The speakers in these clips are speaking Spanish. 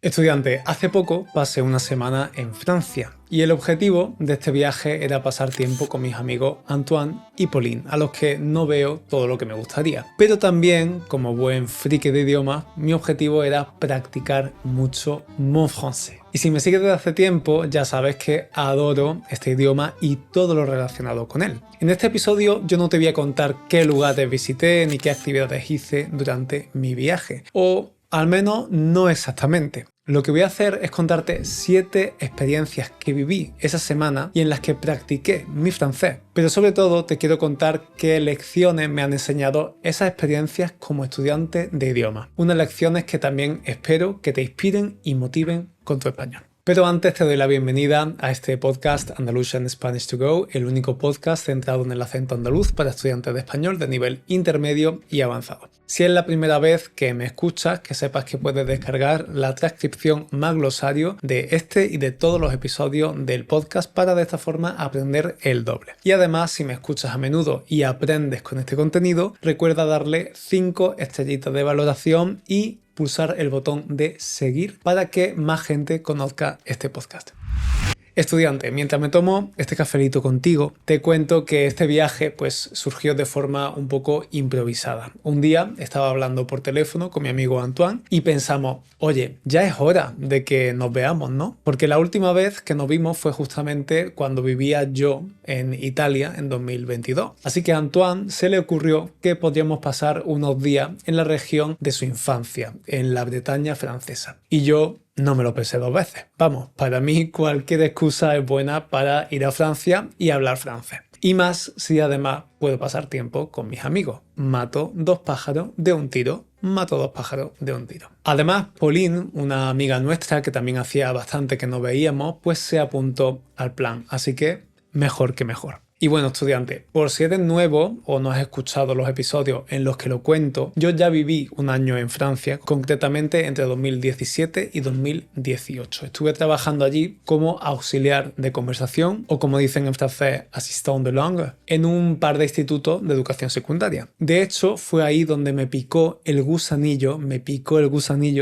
Estudiante, hace poco pasé una semana en Francia y el objetivo de este viaje era pasar tiempo con mis amigos Antoine y Pauline, a los que no veo todo lo que me gustaría. Pero también, como buen friki de idiomas, mi objetivo era practicar mucho mon français. Y si me sigues desde hace tiempo, ya sabes que adoro este idioma y todo lo relacionado con él. En este episodio yo no te voy a contar qué lugares visité ni qué actividades hice durante mi viaje, o al menos no exactamente. Lo que voy a hacer es contarte 7 experiencias que viví esa semana y en las que practiqué mi francés. Pero sobre todo te quiero contar qué lecciones me han enseñado esas experiencias como estudiante de idioma. Unas lecciones que también espero que te inspiren y motiven con tu español. Pero antes te doy la bienvenida a este podcast Andalusian Spanish to Go, el único podcast centrado en el acento andaluz para estudiantes de español de nivel intermedio y avanzado. Si es la primera vez que me escuchas, que sepas que puedes descargar la transcripción más glosario de este y de todos los episodios del podcast para de esta forma aprender el doble. Y además, si me escuchas a menudo y aprendes con este contenido, recuerda darle 5 estrellitas de valoración y pulsar el botón de seguir para que más gente conozca este podcast. Estudiante, mientras me tomo este cafelito contigo, te cuento que este viaje pues surgió de forma un poco improvisada. Un día estaba hablando por teléfono con mi amigo Antoine y pensamos, oye, ya es hora de que nos veamos, ¿no? Porque la última vez que nos vimos fue justamente cuando vivía yo en Italia en 2022. Así que a Antoine se le ocurrió que podríamos pasar unos días en la región de su infancia, en la Bretaña francesa. Y yo no me lo pensé 2 veces. Vamos, para mí cualquier excusa es buena para ir a Francia y hablar francés. Y más si además puedo pasar tiempo con mis amigos. Mato 2 pájaros de un tiro. Además, Pauline, una amiga nuestra que también hacía bastante que no veíamos, pues se apuntó al plan. Así que mejor que mejor. Y bueno, estudiante, por si eres nuevo o no has escuchado los episodios en los que lo cuento, yo ya viví un año en Francia, concretamente entre 2017 y 2018. Estuve trabajando allí como auxiliar de conversación o, como dicen en francés, assistant de langue, en un par de institutos de educación secundaria. De hecho, fue ahí donde me picó el gusanillo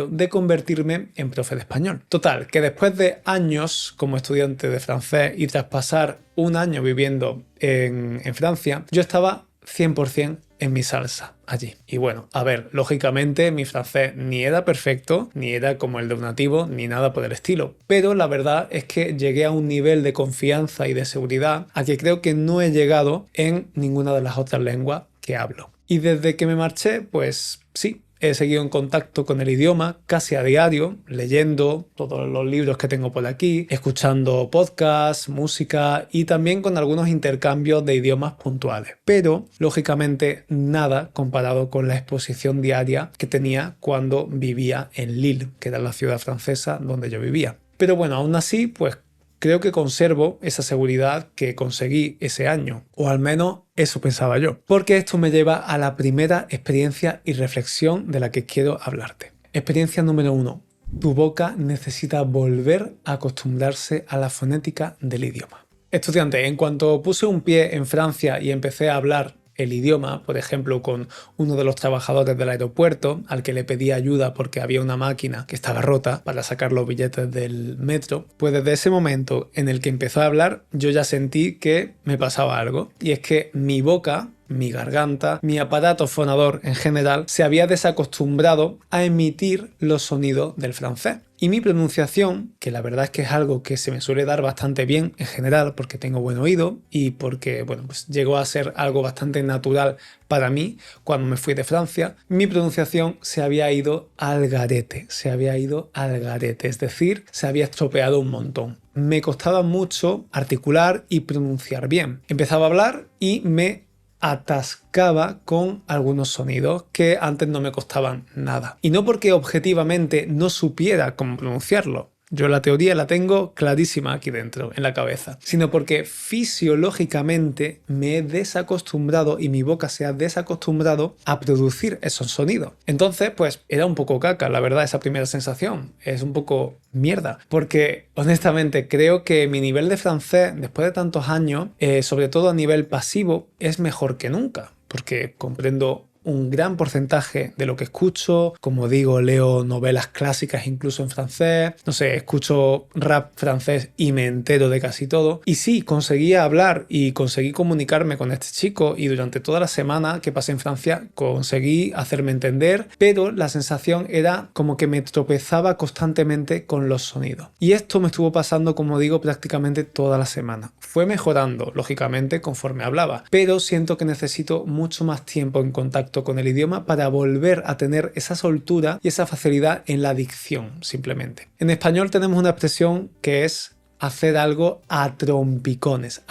de convertirme en profe de español. Total, que después de años como estudiante de francés y tras pasar un año viviendo en Francia, yo estaba 100% en mi salsa allí. Y bueno, a ver, lógicamente mi francés ni era perfecto, ni era como el de un nativo, ni nada por el estilo. Pero la verdad es que llegué a un nivel de confianza y de seguridad a que creo que no he llegado en ninguna de las otras lenguas que hablo. Y desde que me marché, pues sí, he seguido en contacto con el idioma casi a diario, leyendo todos los libros que tengo por aquí, escuchando podcasts, música y también con algunos intercambios de idiomas puntuales. Pero, lógicamente, nada comparado con la exposición diaria que tenía cuando vivía en Lille, que era la ciudad francesa donde yo vivía. Pero bueno, aún así, pues creo que conservo esa seguridad que conseguí ese año, o al menos eso pensaba yo, porque esto me lleva a la primera experiencia y reflexión de la que quiero hablarte. Experiencia número 1. Tu boca necesita volver a acostumbrarse a la fonética del idioma. Estudiante, en cuanto puse un pie en Francia y empecé a hablar el idioma, por ejemplo, con uno de los trabajadores del aeropuerto al que le pedí ayuda porque había una máquina que estaba rota para sacar los billetes del metro, pues desde ese momento en el que empezó a hablar yo ya sentí que me pasaba algo, y es que mi boca, mi garganta, mi aparato fonador en general se había desacostumbrado a emitir los sonidos del francés. Y mi pronunciación, que la verdad es que es algo que se me suele dar bastante bien en general porque tengo buen oído y porque, bueno, pues llegó a ser algo bastante natural para mí cuando me fui de Francia, mi pronunciación se había ido al garete, es decir, se había estropeado un montón. Me costaba mucho articular y pronunciar bien. Empezaba a hablar y me atascaba con algunos sonidos que antes no me costaban nada. Y no porque objetivamente no supiera cómo pronunciarlo. Yo la teoría la tengo clarísima aquí dentro, en la cabeza, sino porque fisiológicamente me he desacostumbrado y mi boca se ha desacostumbrado a producir esos sonidos. Entonces, pues era un poco caca, la verdad, esa primera sensación. Es un poco mierda, porque honestamente creo que mi nivel de francés, después de tantos años, sobre todo a nivel pasivo, es mejor que nunca, porque comprendo un gran porcentaje de lo que escucho. Como digo, leo novelas clásicas incluso en francés. No sé, escucho rap francés y me entero de casi todo. Y sí, conseguí hablar y conseguí comunicarme con este chico y durante toda la semana que pasé en Francia conseguí hacerme entender, pero la sensación era como que me tropezaba constantemente con los sonidos. Y esto me estuvo pasando, como digo, prácticamente toda la semana. Fue mejorando, lógicamente, conforme hablaba, pero siento que necesito mucho más tiempo en contacto con el idioma para volver a tener esa soltura y esa facilidad en la dicción, simplemente. En español tenemos una expresión que es hacer algo a trompicones,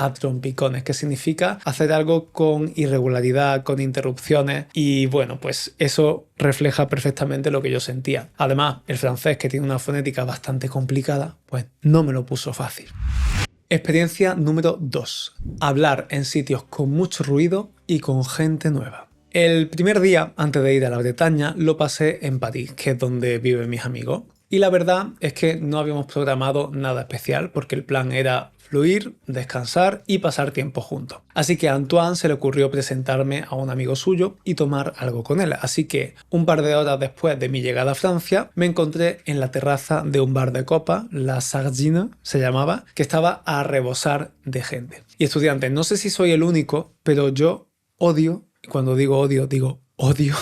que significa hacer algo con irregularidad, con interrupciones, y bueno, pues eso refleja perfectamente lo que yo sentía. Además, el francés, que tiene una fonética bastante complicada, pues no me lo puso fácil. Experiencia número 2. Hablar en sitios con mucho ruido y con gente nueva. El primer día, antes de ir a la Bretaña, lo pasé en París, que es donde viven mis amigos. Y la verdad es que no habíamos programado nada especial porque el plan era fluir, descansar y pasar tiempo juntos. Así que a Antoine se le ocurrió presentarme a un amigo suyo y tomar algo con él. Así que un par de horas después de mi llegada a Francia me encontré en la terraza de un bar de copa, La Sardine se llamaba, que estaba a rebosar de gente. Y estudiantes, no sé si soy el único, pero yo odio, y cuando digo odio,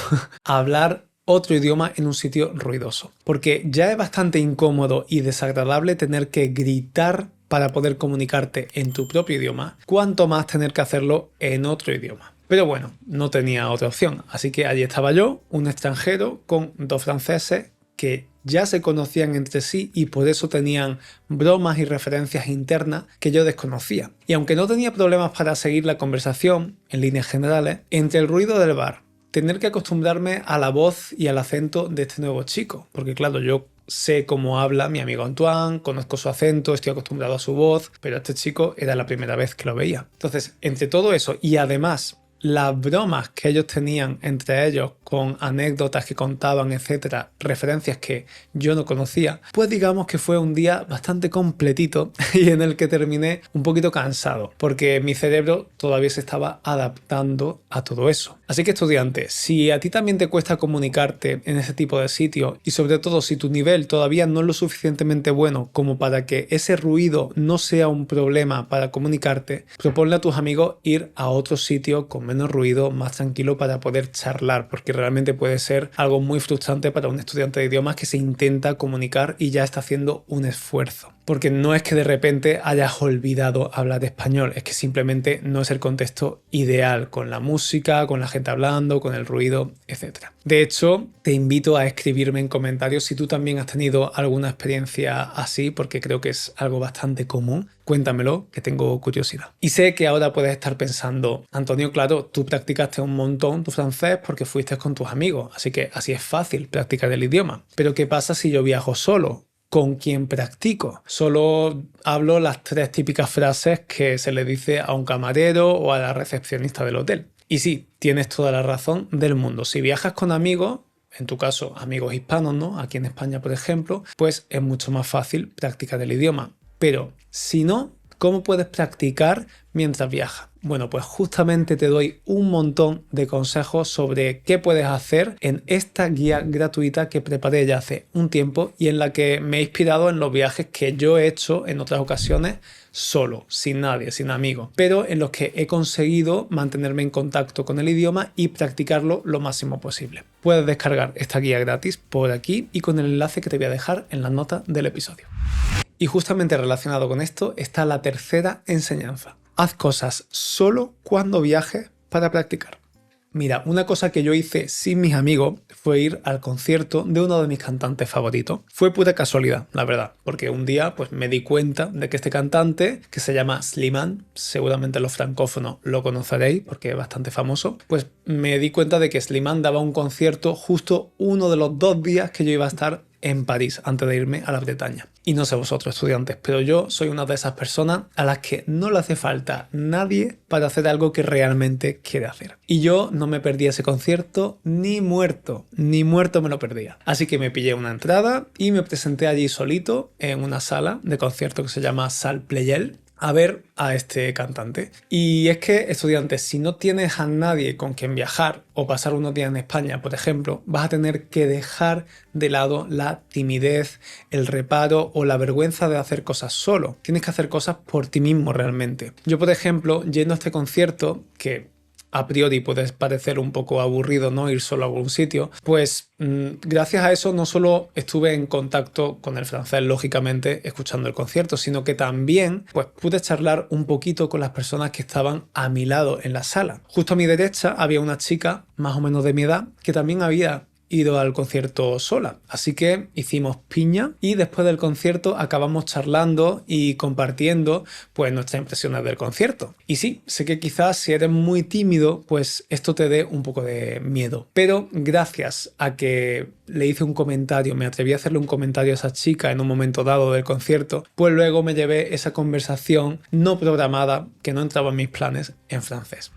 hablar otro idioma en un sitio ruidoso. Porque ya es bastante incómodo y desagradable tener que gritar para poder comunicarte en tu propio idioma, cuanto más tener que hacerlo en otro idioma. Pero bueno, no tenía otra opción, así que allí estaba yo, un extranjero con dos franceses que ya se conocían entre sí y por eso tenían bromas y referencias internas que yo desconocía. Y aunque no tenía problemas para seguir la conversación, en líneas generales, entre el ruido del bar, tener que acostumbrarme a la voz y al acento de este nuevo chico, porque claro, yo sé cómo habla mi amigo Antoine, conozco su acento, estoy acostumbrado a su voz, pero este chico era la primera vez que lo veía. Entonces, entre todo eso y además las bromas que ellos tenían entre ellos con anécdotas que contaban, etcétera, referencias que yo no conocía, pues digamos que fue un día bastante completito y en el que terminé un poquito cansado, porque mi cerebro todavía se estaba adaptando a todo eso. Así que estudiante, si a ti también te cuesta comunicarte en ese tipo de sitios y sobre todo si tu nivel todavía no es lo suficientemente bueno como para que ese ruido no sea un problema para comunicarte, proponle a tus amigos ir a otro sitio con menos ruido, más tranquilo para poder charlar, porque realmente puede ser algo muy frustrante para un estudiante de idiomas que se intenta comunicar y ya está haciendo un esfuerzo. Porque no es que de repente hayas olvidado hablar español, es que simplemente no es el contexto ideal con la música, con la gente hablando, con el ruido, etc. De hecho, te invito a escribirme en comentarios si tú también has tenido alguna experiencia así, porque creo que es algo bastante común. Cuéntamelo, que tengo curiosidad. Y sé que ahora puedes estar pensando, Antonio, claro, tú practicaste un montón tu francés porque fuiste con tus amigos, así que así es fácil practicar el idioma. Pero ¿qué pasa si yo viajo solo? ¿Con quién practico? Solo hablo las 3 típicas frases que se le dice a un camarero o a la recepcionista del hotel. Y sí, tienes toda la razón del mundo. Si viajas con amigos, en tu caso amigos hispanos, ¿no? Aquí en España, por ejemplo, pues es mucho más fácil practicar el idioma. Pero si no, ¿cómo puedes practicar mientras viajas? Bueno, pues justamente te doy un montón de consejos sobre qué puedes hacer en esta guía gratuita que preparé ya hace un tiempo y en la que me he inspirado en los viajes que yo he hecho en otras ocasiones solo, sin nadie, sin amigos, pero en los que he conseguido mantenerme en contacto con el idioma y practicarlo lo máximo posible. Puedes descargar esta guía gratis por aquí y con el enlace que te voy a dejar en las notas del episodio. Y justamente relacionado con esto está la tercera enseñanza. Haz cosas solo cuando viajes para practicar. Mira, una cosa que yo hice sin mis amigos fue ir al concierto de uno de mis cantantes favoritos. Fue pura casualidad, la verdad, porque un día pues me di cuenta de que este cantante, que se llama Slimane, seguramente los francófonos lo conoceréis porque es bastante famoso, pues me di cuenta de que Slimane daba un concierto justo uno de los 2 días que yo iba a estar en París antes de irme a la Bretaña. Y no sé vosotros, estudiantes, pero yo soy una de esas personas a las que no le hace falta nadie para hacer algo que realmente quiere hacer. Y yo no me perdí ese concierto ni muerto me lo perdía. Así que me pillé una entrada y me presenté allí solito en una sala de concierto que se llama Salle Pleyel. a ver a este cantante. Y es que, estudiantes, si no tienes a nadie con quien viajar o pasar unos días en España, por ejemplo, vas a tener que dejar de lado la timidez, el reparo o la vergüenza de hacer cosas solo. Tienes que hacer cosas por ti mismo realmente. Yo, por ejemplo, yendo a este concierto, que a priori puede parecer un poco aburrido, ¿no? Ir solo a algún sitio, pues gracias a eso no solo estuve en contacto con el francés, lógicamente, escuchando el concierto, sino que también pues, pude charlar un poquito con las personas que estaban a mi lado en la sala. Justo a mi derecha había una chica, más o menos de mi edad, que también había ido al concierto sola, así que hicimos piña y después del concierto acabamos charlando y compartiendo pues nuestras impresiones del concierto. Y sí, sé que quizás si eres muy tímido pues esto te dé un poco de miedo, pero gracias a que le hice un comentario, me atreví a hacerle un comentario a esa chica en un momento dado del concierto, pues luego me llevé esa conversación no programada que no entraba en mis planes en francés.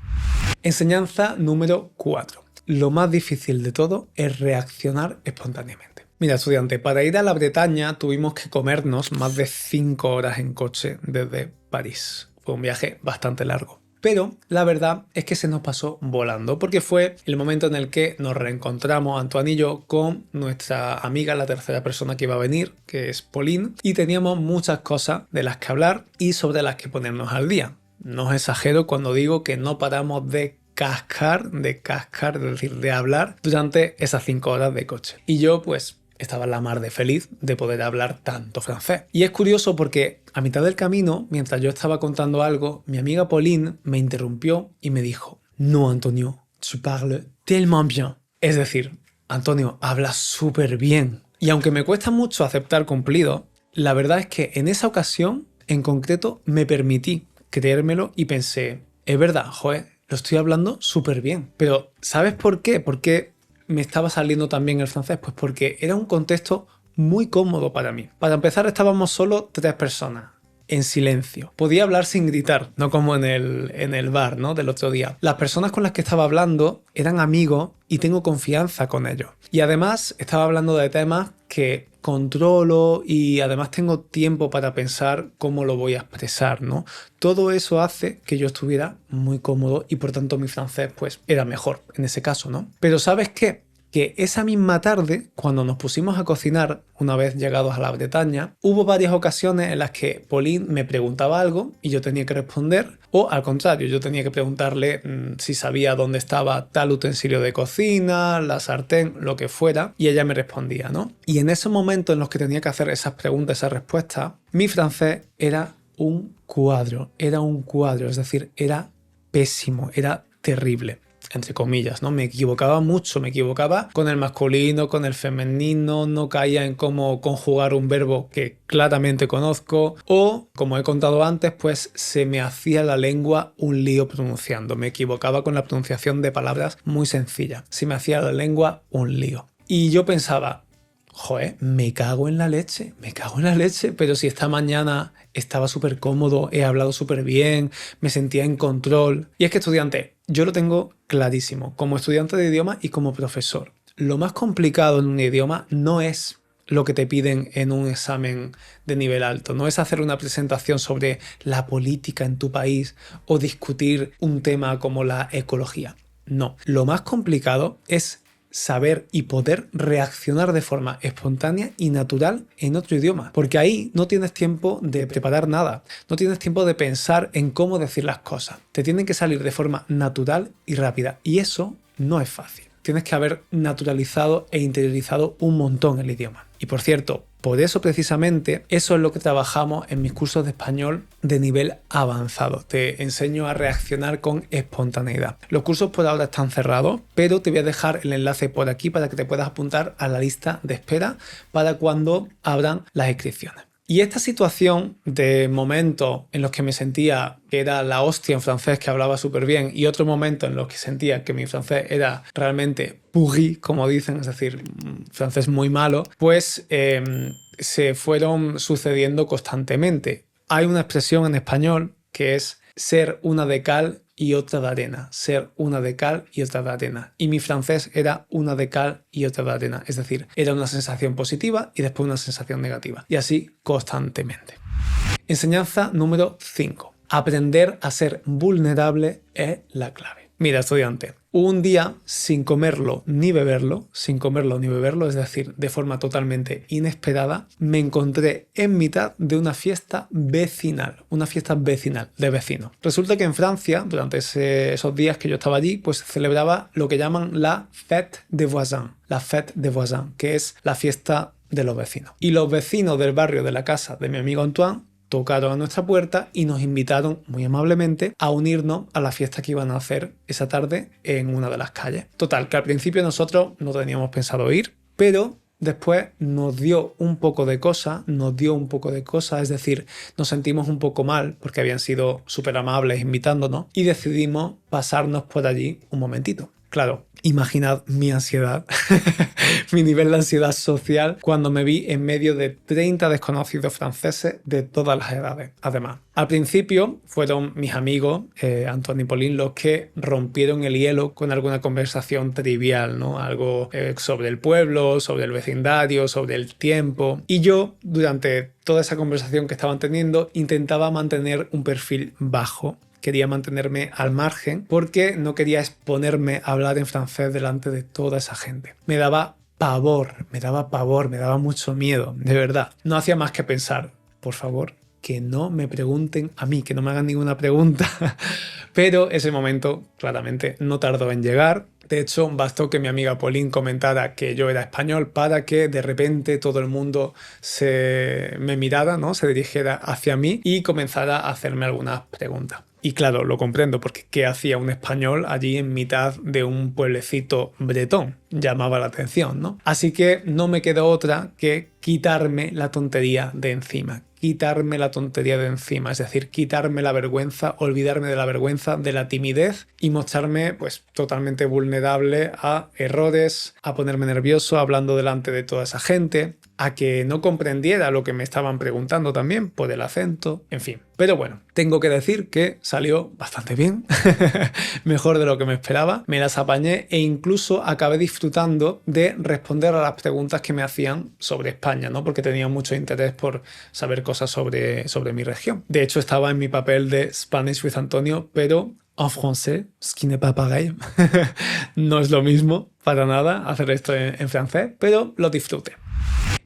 Enseñanza número 4. Lo más difícil de todo es reaccionar espontáneamente. Mira, estudiante, para ir a la Bretaña tuvimos que comernos más de 5 horas en coche desde París. Fue un viaje bastante largo. Pero la verdad es que se nos pasó volando porque fue el momento en el que nos reencontramos, Antoine y yo, con nuestra amiga, la tercera persona que iba a venir, que es Pauline, y teníamos muchas cosas de las que hablar y sobre las que ponernos al día. No os exagero cuando digo que no paramos de cascar, es decir, de hablar durante esas 5 horas de coche. Y yo pues estaba la mar de feliz de poder hablar tanto francés. Y es curioso porque a mitad del camino, mientras yo estaba contando algo, mi amiga Pauline me interrumpió y me dijo: No, Antonio, tu parles tellement bien. Es decir, Antonio, hablas súper bien. Y aunque me cuesta mucho aceptar cumplidos, la verdad es que en esa ocasión, en concreto, me permití creérmelo y pensé, es verdad, joder, lo estoy hablando súper bien. Pero ¿sabes por qué? ¿Por qué me estaba saliendo también el francés? Pues porque era un contexto muy cómodo para mí. Para empezar, estábamos solo 3 personas, en silencio. Podía hablar sin gritar, no como en el bar, ¿no? Del otro día. Las personas con las que estaba hablando eran amigos y tengo confianza con ellos. Y además estaba hablando de temas que controlo y además tengo tiempo para pensar cómo lo voy a expresar, ¿no? Todo eso hace que yo estuviera muy cómodo y por tanto mi francés pues era mejor en ese caso, ¿no? Pero ¿sabes qué? Que esa misma tarde, cuando nos pusimos a cocinar, una vez llegados a la Bretaña, hubo varias ocasiones en las que Pauline me preguntaba algo y yo tenía que responder, o al contrario, yo tenía que preguntarle si sabía dónde estaba tal utensilio de cocina, la sartén, lo que fuera, y ella me respondía, ¿no? Y en ese momento en los que tenía que hacer esas preguntas, esas respuestas, mi francés era un cuadro, es decir, era pésimo, era terrible. Entre comillas, ¿no? Me equivocaba mucho, me equivocaba con el masculino, con el femenino, no caía en cómo conjugar un verbo que claramente conozco o, como he contado antes, pues se me hacía la lengua un lío pronunciando. Me equivocaba con la pronunciación de palabras muy sencillas. Se me hacía la lengua un lío. Y yo pensaba, joder, me cago en la leche, pero si esta mañana estaba súper cómodo, he hablado súper bien, me sentía en control. Y es que, estudiante, yo lo tengo clarísimo, como estudiante de idioma y como profesor. Lo más complicado en un idioma no es lo que te piden en un examen de nivel alto, no es hacer una presentación sobre la política en tu país o discutir un tema como la ecología. No, lo más complicado es saber y poder reaccionar de forma espontánea y natural en otro idioma, porque ahí no tienes tiempo de preparar nada, no tienes tiempo de pensar en cómo decir las cosas, te tienen que salir de forma natural y rápida y eso no es fácil. Tienes que haber naturalizado e interiorizado un montón el idioma. Y por cierto, por eso precisamente, eso es lo que trabajamos en mis cursos de español de nivel avanzado. Te enseño a reaccionar con espontaneidad. Los cursos por ahora están cerrados, pero te voy a dejar el enlace por aquí para que te puedas apuntar a la lista de espera para cuando abran las inscripciones. Y esta situación de momentos en los que me sentía que era la hostia en francés, que hablaba súper bien, y otro momento en los que sentía que mi francés era realmente pourri, como dicen, es decir, francés muy malo, pues se fueron sucediendo constantemente. Hay una expresión en español que es ser una de cal y otra de arena, ser una de cal y otra de arena. Y mi francés era una de cal y otra de arena, es decir, era una sensación positiva y después una sensación negativa. Y así constantemente. Enseñanza número 5. Aprender a ser vulnerable es la clave. Mira, estudiante, un día sin comerlo ni beberlo, es decir, de forma totalmente inesperada, me encontré en mitad de una fiesta vecinal de vecinos. Resulta que en Francia, durante esos días que yo estaba allí, pues se celebraba lo que llaman la fête des voisins, que es la fiesta de los vecinos. Y los vecinos del barrio de la casa de mi amigo Antoine tocaron a nuestra puerta y nos invitaron muy amablemente a unirnos a la fiesta que iban a hacer esa tarde en una de las calles. Total, que al principio nosotros no teníamos pensado ir, pero después nos dio un poco de cosa, es decir, nos sentimos un poco mal porque habían sido súper amables invitándonos y decidimos pasarnos por allí un momentito. Claro, imaginad mi ansiedad, mi nivel de ansiedad social cuando me vi en medio de 30 desconocidos franceses de todas las edades. Además, al principio fueron mis amigos, Antoine y Pauline, los que rompieron el hielo con alguna conversación trivial, ¿no? Algo sobre el pueblo, sobre el vecindario, sobre el tiempo. Y yo, durante toda esa conversación que estaban teniendo, intentaba mantener un perfil bajo. Quería mantenerme al margen porque no quería exponerme a hablar en francés delante de toda esa gente. Me daba pavor, me daba mucho miedo, de verdad. No hacía más que pensar, por favor, que no me pregunten a mí, que no me hagan ninguna pregunta. Pero ese momento claramente no tardó en llegar. De hecho, bastó que mi amiga Pauline comentara que yo era español para que de repente todo el mundo me mirara, ¿no? Se dirigiera hacia mí y comenzara a hacerme algunas preguntas. Y claro, lo comprendo, porque ¿qué hacía un español allí en mitad de un pueblecito bretón? Llamaba la atención, ¿no? Así que no me quedó otra que quitarme la tontería de encima, es decir, quitarme la vergüenza, olvidarme de la vergüenza, de la timidez y mostrarme pues totalmente vulnerable a errores, a ponerme nervioso hablando delante de toda esa gente, a que no comprendiera lo que me estaban preguntando también por el acento, en fin. Pero bueno, tengo que decir que salió bastante bien, mejor de lo que me esperaba, me las apañé e incluso acabé disfrutando de responder a las preguntas que me hacían sobre España, ¿no? Porque tenía mucho interés por saber cosas sobre mi región. De hecho, estaba en mi papel de Spanish with Antonio, pero en francés, ce qui n'est pas pareil. No es lo mismo para nada hacer esto en francés, pero lo disfruté.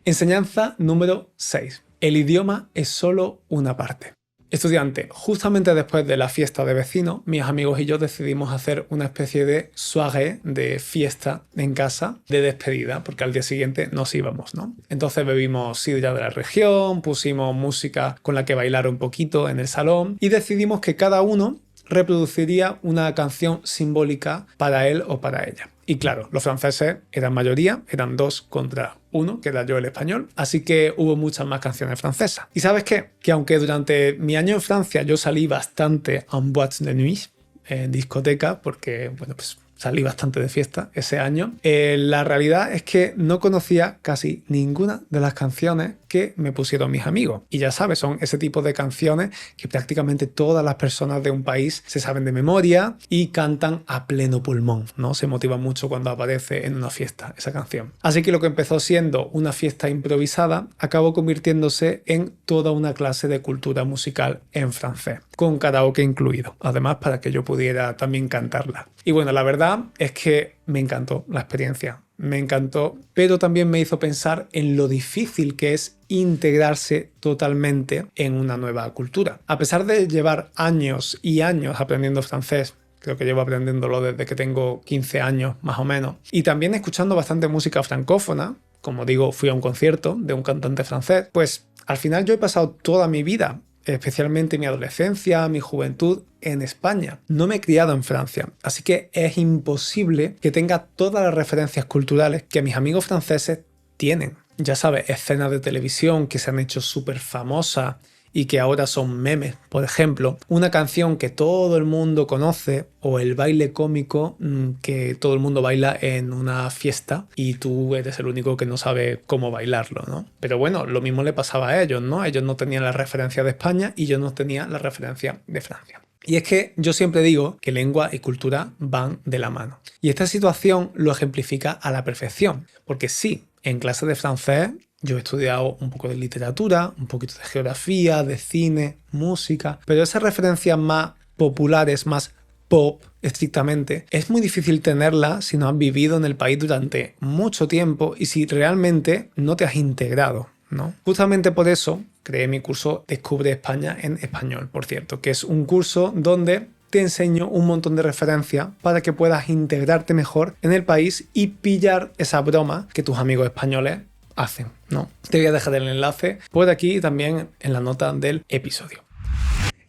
Enseñanza número 6. El idioma es solo una parte. Estudiante, justamente después de la fiesta de vecinos, mis amigos y yo decidimos hacer una especie de soirée, de fiesta en casa, de despedida, porque al día siguiente nos íbamos, ¿no? Entonces bebimos sidra de la región, pusimos música con la que bailar un poquito en el salón y decidimos que cada uno reproduciría una canción simbólica para él o para ella. Y claro, los franceses eran mayoría, eran 2 contra 1, que era yo el español, así que hubo muchas más canciones francesas. ¿Y sabes qué? Que aunque durante mi año en Francia yo salí bastante en boîte de nuit, en discoteca, porque, bueno, pues salí bastante de fiesta ese año, la realidad es que no conocía casi ninguna de las canciones que me pusieron mis amigos. Y ya sabes, son ese tipo de canciones que prácticamente todas las personas de un país se saben de memoria y cantan a pleno pulmón, ¿no? Se motivan mucho cuando aparece en una fiesta esa canción. Así que lo que empezó siendo una fiesta improvisada acabó convirtiéndose en toda una clase de cultura musical en francés, con karaoke incluido, además para que yo pudiera también cantarla. Y bueno, la verdad es que me encantó la experiencia. Me encantó, pero también me hizo pensar en lo difícil que es integrarse totalmente en una nueva cultura. A pesar de llevar años y años aprendiendo francés, creo que llevo aprendiéndolo desde que tengo 15 años más o menos, y también escuchando bastante música francófona, como digo, fui a un concierto de un cantante francés, pues al final yo he pasado toda mi vida, especialmente mi adolescencia, mi juventud, en España. No me he criado en Francia, así que es imposible que tenga todas las referencias culturales que mis amigos franceses tienen. Ya sabes, escenas de televisión que se han hecho súper famosas y que ahora son memes. Por ejemplo, una canción que todo el mundo conoce o el baile cómico que todo el mundo baila en una fiesta y tú eres el único que no sabe cómo bailarlo, ¿no? Pero bueno, lo mismo le pasaba a ellos, ¿no? Ellos no tenían la referencia de España y yo no tenía la referencia de Francia. Y es que yo siempre digo que lengua y cultura van de la mano. Y esta situación lo ejemplifica a la perfección. Porque sí, en clase de francés Yo he estudiado un poco de literatura, un poquito de geografía, de cine, música, pero esas referencias más populares, más pop, estrictamente, es muy difícil tenerla si no has vivido en el país durante mucho tiempo y si realmente no te has integrado, ¿no? Justamente por eso creé mi curso Descubre España en español, por cierto, que es un curso donde te enseño un montón de referencias para que puedas integrarte mejor en el país y pillar esa broma que tus amigos españoles hacen, ¿no? Te voy a dejar el enlace por aquí y también en la nota del episodio.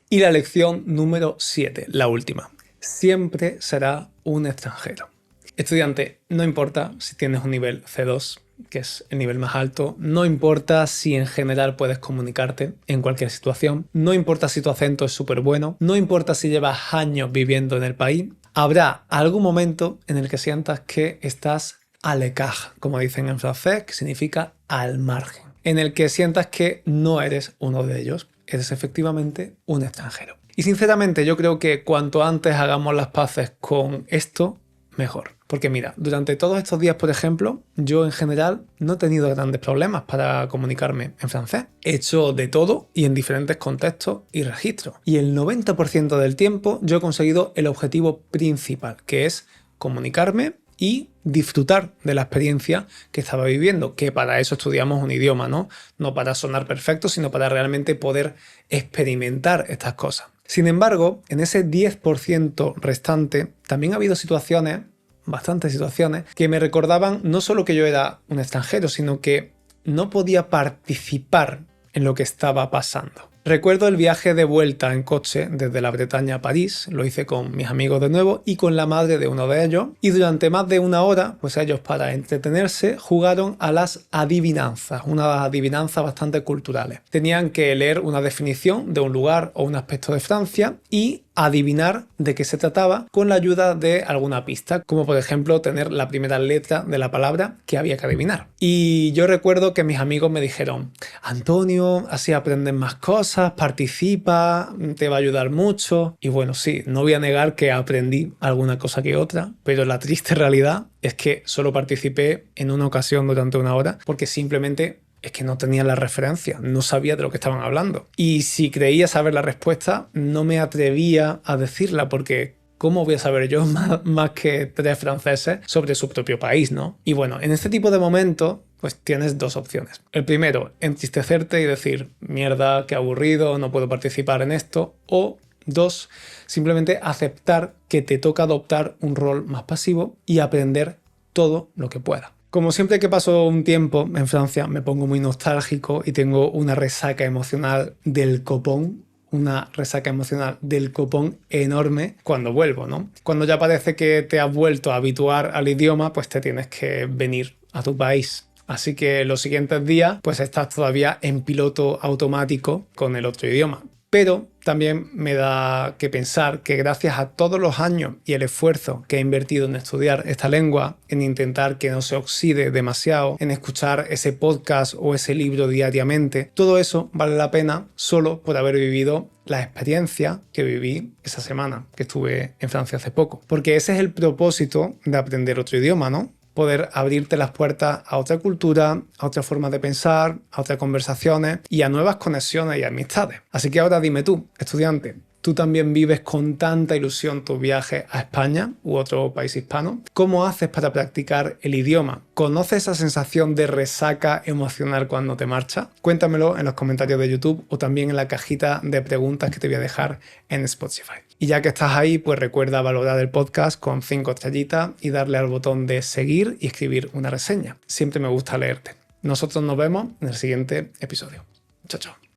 Y la lección número 7, la última. Siempre será un extranjero. Estudiante, no importa si tienes un nivel C2, que es el nivel más alto, no importa si en general puedes comunicarte en cualquier situación, no importa si tu acento es súper bueno, no importa si llevas años viviendo en el país, habrá algún momento en el que sientas que estás à l'écart, como dicen en francés, que significa al margen, en el que sientas que no eres uno de ellos, eres efectivamente un extranjero. Y sinceramente yo creo que cuanto antes hagamos las paces con esto, mejor. Porque mira, durante todos estos días, por ejemplo, yo en general no he tenido grandes problemas para comunicarme en francés. He hecho de todo y en diferentes contextos y registros. Y el 90% del tiempo yo he conseguido el objetivo principal, que es comunicarme y disfrutar de la experiencia que estaba viviendo, que para eso estudiamos un idioma, ¿no? No para sonar perfecto, sino para realmente poder experimentar estas cosas. Sin embargo, en ese 10% restante también ha habido situaciones, bastantes situaciones, que me recordaban no solo que yo era un extranjero, sino que no podía participar en lo que estaba pasando. Recuerdo el viaje de vuelta en coche desde la Bretaña a París, lo hice con mis amigos de nuevo y con la madre de uno de ellos, y durante más de una hora, pues ellos para entretenerse jugaron a las adivinanzas, unas adivinanzas bastante culturales. Tenían que leer una definición de un lugar o un aspecto de Francia y adivinar de qué se trataba con la ayuda de alguna pista, como por ejemplo tener la primera letra de la palabra que había que adivinar. Y yo recuerdo que mis amigos me dijeron: Antonio, así aprendes más cosas, participa, te va a ayudar mucho. Y bueno, sí, no voy a negar que aprendí alguna cosa que otra, pero la triste realidad es que solo participé en una ocasión durante una hora porque simplemente es que no tenía la referencia, no sabía de lo que estaban hablando. Y si creía saber la respuesta, no me atrevía a decirla porque ¿cómo voy a saber yo más que 3 franceses sobre su propio país, ¿no? Y bueno, en este tipo de momentos, pues tienes 2 opciones. El primero, entristecerte y decir, mierda, qué aburrido, no puedo participar en esto. O 2, simplemente aceptar que te toca adoptar un rol más pasivo y aprender todo lo que pueda. Como siempre que paso un tiempo en Francia me pongo muy nostálgico y tengo una resaca emocional del copón, enorme cuando vuelvo, ¿no? Cuando ya parece que te has vuelto a habituar al idioma, pues te tienes que venir a tu país. Así que los siguientes días pues estás todavía en piloto automático con el otro idioma. Pero también me da que pensar que gracias a todos los años y el esfuerzo que he invertido en estudiar esta lengua, en intentar que no se oxide demasiado, en escuchar ese podcast o ese libro diariamente, todo eso vale la pena solo por haber vivido la experiencia que viví esa semana que estuve en Francia hace poco. Porque ese es el propósito de aprender otro idioma, ¿no? Poder abrirte las puertas a otra cultura, a otra forma de pensar, a otras conversaciones y a nuevas conexiones y amistades. Así que ahora dime tú, estudiante, ¿tú también vives con tanta ilusión tus viajes a España u otro país hispano? ¿Cómo haces para practicar el idioma? ¿Conoces esa sensación de resaca emocional cuando te marchas? Cuéntamelo en los comentarios de YouTube o también en la cajita de preguntas que te voy a dejar en Spotify. Y ya que estás ahí, pues recuerda valorar el podcast con 5 estrellitas y darle al botón de seguir y escribir una reseña. Siempre me gusta leerte. Nosotros nos vemos en el siguiente episodio. Chao, chao.